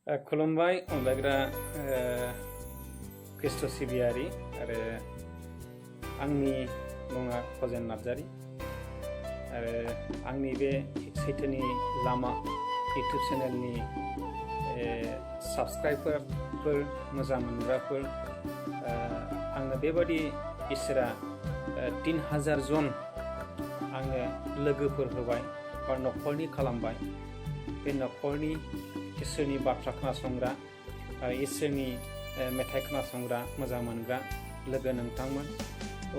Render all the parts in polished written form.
खुलुमबाय अनलायग्रा खृष्ट सिबियारि आरो आंनि मुङा खजेन नार्जारि आरो आंनि बे सैथोनि लामा इउटुब चेनेलनि साबस्क्राइबारफोर मोजां मोनग्राफोर आंनो बेबादि इसोरा 3000 जन आंनो लोगोफोर होबाय बा न'खरनि खालामबाय। बे न'खरनि इसोरनि बाथ्रा खोनासंग्रा आरो इसोरनि मेथाइ खोनासंग्रा मोजां मोनग्रा लोगो नोंथांमोन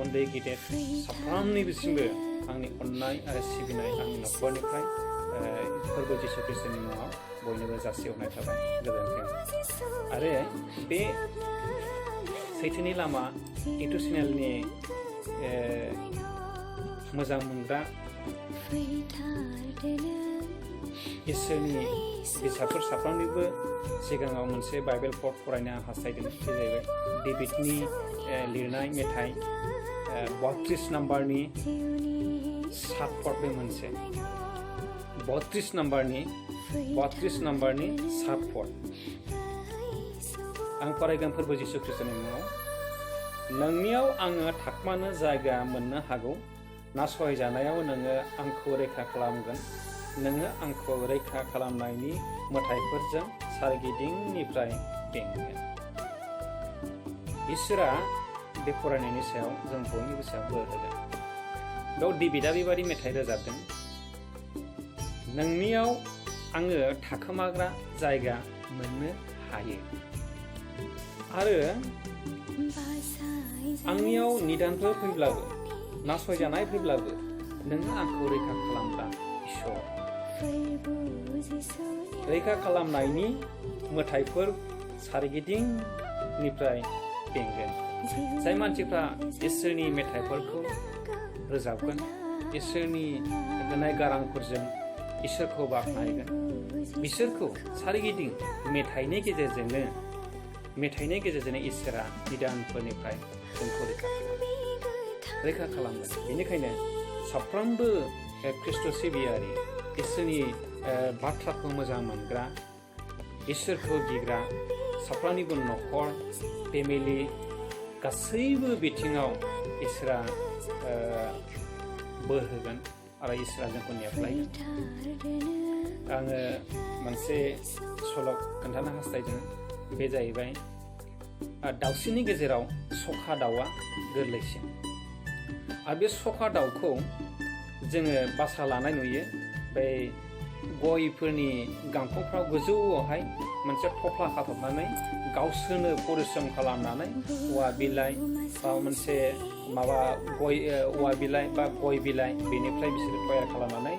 उन्दै गिदिर साफ्रोमनिबो आंनि अननाय आरो सिबिनाय आंनि न'खरनिफ्राय फोरबो जिसु ख्रिस्टनि मुङाव बयनोबो जासिहरनाय थाबाय। गोजोन्थों। आरो बे सैथोनि लामा इउटुब चेनेलनि मोजां मोनग्रा इसोरनि बिजाबफोर साफ्रोमनिबो सिगाङाव मोनसे बाइबेल पट फरायनो आं हास्थायदों। बे जाहैबाय डेभिडनि लिरनाय मेथाइ 32 नाम्बारनि 7 पट। बे मोनसे 32 नाम्बारनि 7 पट आं फरायगोन। फोरबो जिसु ख्रिस्टनि मुङाव। नोंनियाव आङो थाखमानो जायगा मोननो हागौ, नासयजानायाव नोङो आंखौ रैखा खालामगोन। नोङो आंखौ रैखा खालामनायनि मोथाइफोरजों सारगिदिंनिफ्राय बेंगोन। इसोरा बे फरायनायनि सायाव जों बयनिबो सायाव बोर होगोन। बेयाव डेभिडआ बेबादि मेथाइ रोजाबदों। नोंनियाव आङो थाखोमाग्रा जायगा मोननो हायो आरो आंनियाव निदानफोर फैब्लाबो नासयजानाय फैब्लाबो नोङो आंखौ रैखा खालामग्रा इसोर। रैखा खालामनायनि मोथाइफोर सारिगिदिंनिफ्राय बेंगोन। जाय मानसिफ्रा इसोरनि मेथाइफोरखौ रोजाबगोन, इसोरनि होनाय गारांफोरजों इसोरखौ बाख्नायगोन, बिसोरखौ सारिगिदिं मेथाइनि गेजेरजोंनो इसोरा निदानफोरनिफ्राय जोंखौ रैखा खालामगोन। बेनिखायनो साफ्रोमबो खृष्ट सिबियारि, इसोरनि बाथ्राखौ मोजां मोनग्रा, इसोरखौ गिग्रा साफ्रोमनिबो न'खर फेमिलि गासैबो बिथिङाव इसोरा बोर होगोन आरो इसोरा जोंखौ नेफ्लायगोन। आङो मोनसे सल' खोन्थानो हास्थायदों। बे जाहैबाय दाउसिननि गेजेराव सखा दाउआ गोरलैसिन। आरो बे सखा दाउखौ जोङो बासा लानाय नुयो। बे गयफोरनि गांखंफ्राव गोजौआवहाय मोनसे थफ्ला खाथबनानै गावसोरनो परिश्रम खालामनानै औवा बिलाइ बा मोनसे औवा बिलाइ बा गय बिलाइ बेनिफ्राय बिसोरो तयार खालामनानै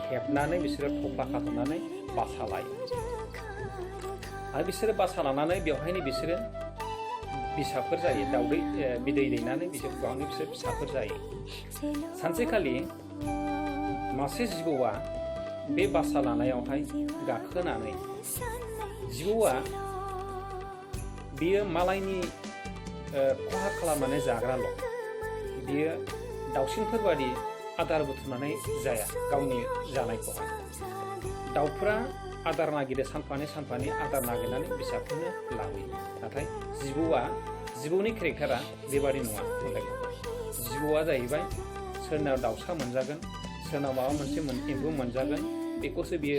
हेबनानै बिसोरो थफ्ला खाथबनानै बासा लायो। आरो बिसोरो बासा लानानै बेवहायनो बिसोरो फिसाफोर जायो। बिदै दैनानै बिसोर फिसाफोर जायो। सानसेखालि मासे जिबौआ बे बासा लानायावहाय गाखोनानै, जिबौआ बियो मालायनि खहा खालामनानै जाग्राल'। बियो दाउसिनफोर बादि आदार बुथुमनानै जाया गावनि जानायखौहाय। दाउफोरा आदार नागिरो, सानफानि आदार नागिरनानै फिसाफोरनो लाबोयो। नाथाय जिबौनि केरेक्टारा बेबादि नङा। जिबौआ जाहैबाय सोरनाव दाउसा मोनजागोन, सोरनाव माबा मोनसे एम्फौ मोनजागोन, बेखौसो बियो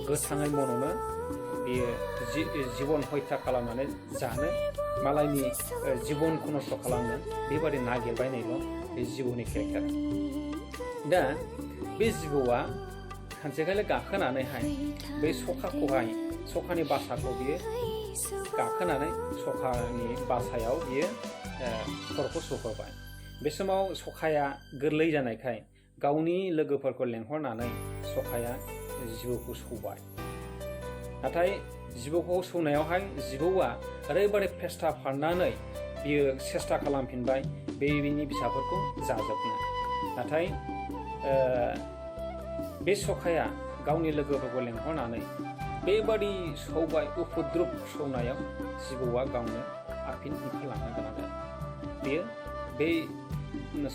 गोथाङै मन'नो, बियो जिबन हत्या खालामनानै जानो, मालायनि जिबनखौ नस्थ' खालामनो बेबादि नागिरबायनायल' बे जिबौनि केरेक्टार। दा बे जिबौआ सानसेखालि गाखोनानैहाय बे सखानि बासाखौ बियो गाखोनानै सखानि बासायाव बियो खर'खौ सौहोबाय। बे समाव सखाया गोरलै जानायखाय गावनि लोगोफोरखौ लेंहरनानै सखाया जिबौखौ सौबाय। नाथाय जिबौखौ सौनायावहाय जिबौआ ओरैबादि फेस्था फाननानै बियो सेस्था खालामफिनबाय बेनि फिसाफोरखौ जाजोबनो। नाथाय बे सखाया गावनि लोगोफोरखौ लेंहरनानै बेबादि सौबाय। उपद्रब सौनायाव जिबौआ गावनो आफिन ओंखारलांनो गोनां जादों। बेयो बे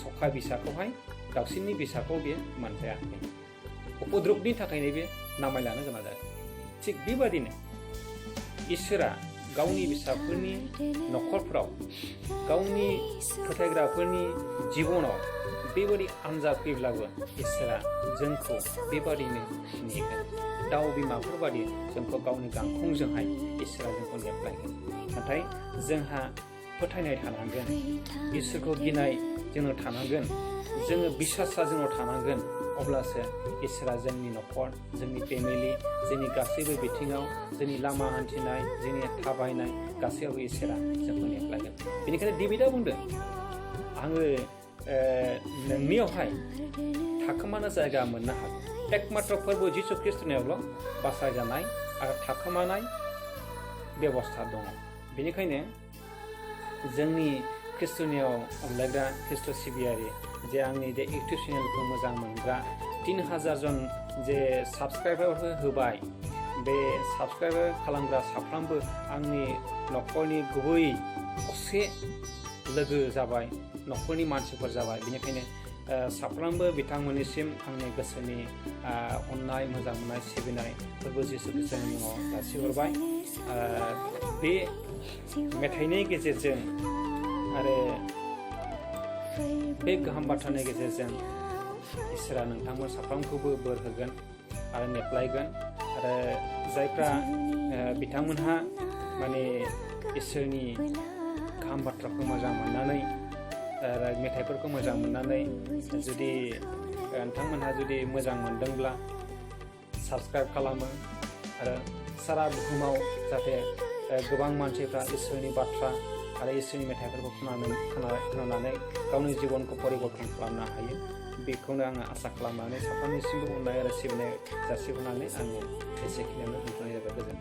सखा बिसाखौहाय, दाउसिननि बिसाखौ बेयो मोनजायाखै। उपद्रबनि थाखायनो बे नामायलानो गोनां जादों। थिग बेबादिनो इसोरा गावनि फिसाफोरनि न'खरफोराव गावनि फोथायग्राफोरनि जिबनाव बेबादि आनजाद फैब्लाबो इसोरा जोंखौ बेबादिनो नेगोन। दाउ बिमाफोर बादि जोंखौ गावनि गांखंजोंहाय इसोरा जोंखौ नेफ्लायगोन। नाथाय जोंहा फोथायनाय थानांगोन, इसोरखौ गिनाय जोंनाव थानांगोन, जोङो बिसासा जोंनाव थानांगोन। अब्लासो इसोरा जोंनि न'खर, जोंनि फेमिलि, जोंनि गासैबो बिथिङाव, जोंनि लामा हान्थिनाय, जोंनि थाबायनाय गासैयावबो इसोरा जोंखौ नेफ्लायगोन। बेनिखायनो डेभिडआ बुंदों, आङो नोंनियावहाय थाखोमानो जायगा मोननो हागौ। एकमात्र फोरबो जिसु ख्रिस्टनियावल' बासायजानाय आरो थाखोमानाय बेबस्था दङ। बेनिखायनो जोंनि ख्रिस्टनियाव अनलायग्रा ख्रिस्ट सिबियारि जे आंनि जे इउटुब चेनेलखौ मोजां मोनग्रा 3000 जन जे साबस्क्राइबारफोर होबाय, बे साबस्क्राइबार खालामग्रा साफ्रोमबो आंनि न'खरनि गुबै असे लोगो जाबाय, न'खरनि मानसिफोर जाबाय। बेनिखायनो साफ्रोमबो बिथांमोननिसिम आंनि गोसोनि अननाय, मोजां मोननाय, सिबिनाय फोरबो जिसु ख्रिस्टनि मुङाव जासिहरबाय। बे मेथाइनि गेजेरजों आरो बे गाहाम बाथ्रानि गेजेरजों इसोरा नोंथांमोन साफ्रोमखौबो बोर होगोन आरो नेफ्लायगोन। आरो जायफ्रा बिथांमोनहा माने इसोरनि गाहाम बाथ्राखौ मोजां मोननानै आरो मेथाइफोरखौ मोजां मोननानै जुदि नोंथांमोनहा जुदि मोजां मोनदोंब्ला साबस्क्राइब खालामो आरो सारा बुहुमाव जाहाथे गोबां मानसिफ्रा इसोरनि बाथ्रा आरो इसोरनि मेथाइफोरखौ खोनानानै गावनि जिबनखौ परिबर्तन खालामनो हायो। बेखौनो आङो आसा खालामनानै साफ्रोमनिसिमबो अननाय आरो सिबिनाय जासिहरनानै आङो एसेखिनियावनो दोनथ'नाय जाबाय। गोजोन्थों।